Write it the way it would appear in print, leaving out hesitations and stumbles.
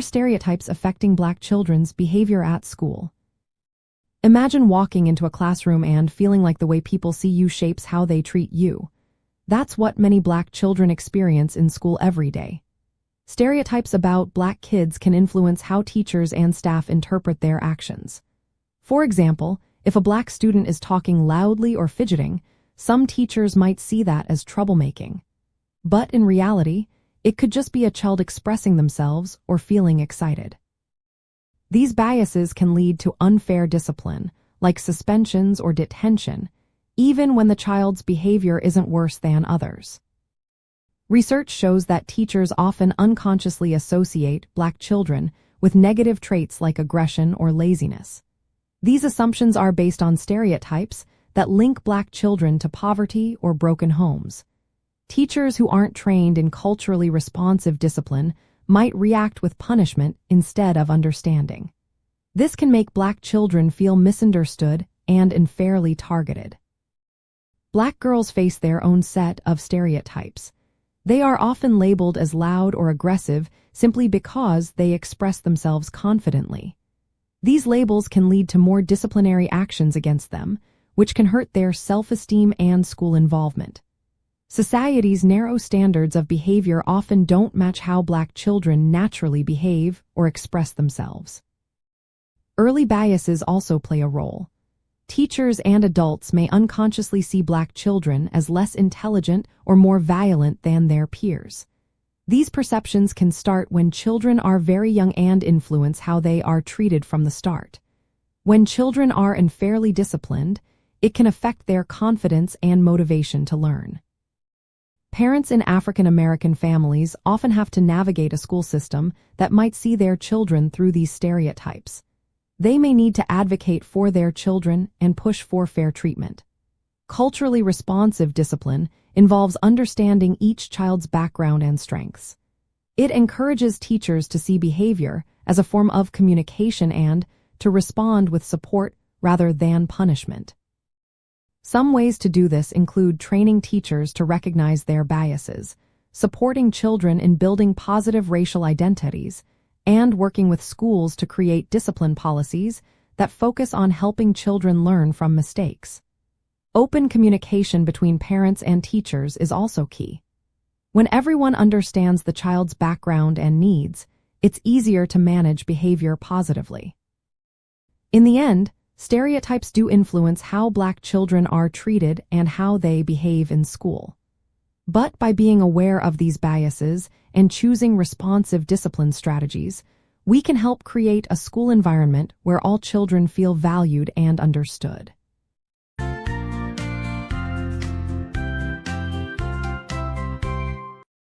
are stereotypes affecting Black children's behavior at school. Imagine walking into a classroom and feeling like the way people see you shapes how they treat you. That's what many Black children experience in school every day. Stereotypes about Black kids can influence how teachers and staff interpret their actions. For example, if a Black student is talking loudly or fidgeting, some teachers might see that as troublemaking. But in reality, it could just be a child expressing themselves or feeling excited. These biases can lead to unfair discipline, like suspensions or detention, even when the child's behavior isn't worse than others. Research shows that teachers often unconsciously associate Black children with negative traits like aggression or laziness. These assumptions are based on stereotypes that link Black children to poverty or broken homes. Teachers who aren't trained in culturally responsive discipline might react with punishment instead of understanding. This can make Black children feel misunderstood and unfairly targeted. Black girls face their own set of stereotypes. They are often labeled as loud or aggressive simply because they express themselves confidently. These labels can lead to more disciplinary actions against them, which can hurt their self-esteem and school involvement. Society's narrow standards of behavior often don't match how Black children naturally behave or express themselves. Early biases also play a role. Teachers and adults may unconsciously see Black children as less intelligent or more violent than their peers. These perceptions can start when children are very young and influence how they are treated from the start. When children are unfairly disciplined, it can affect their confidence and motivation to learn. Parents in African American families often have to navigate a school system that might see their children through these stereotypes. They may need to advocate for their children and push for fair treatment. Culturally responsive discipline involves understanding each child's background and strengths. It encourages teachers to see behavior as a form of communication and to respond with support rather than punishment. Some ways to do this include training teachers to recognize their biases, supporting children in building positive racial identities, and working with schools to create discipline policies that focus on helping children learn from mistakes. Open communication between parents and teachers is also key. When everyone understands the child's background and needs, it's easier to manage behavior positively. In the end, stereotypes do influence how Black children are treated and how they behave in school. But by being aware of these biases and choosing responsive discipline strategies, we can help create a school environment where all children feel valued and understood.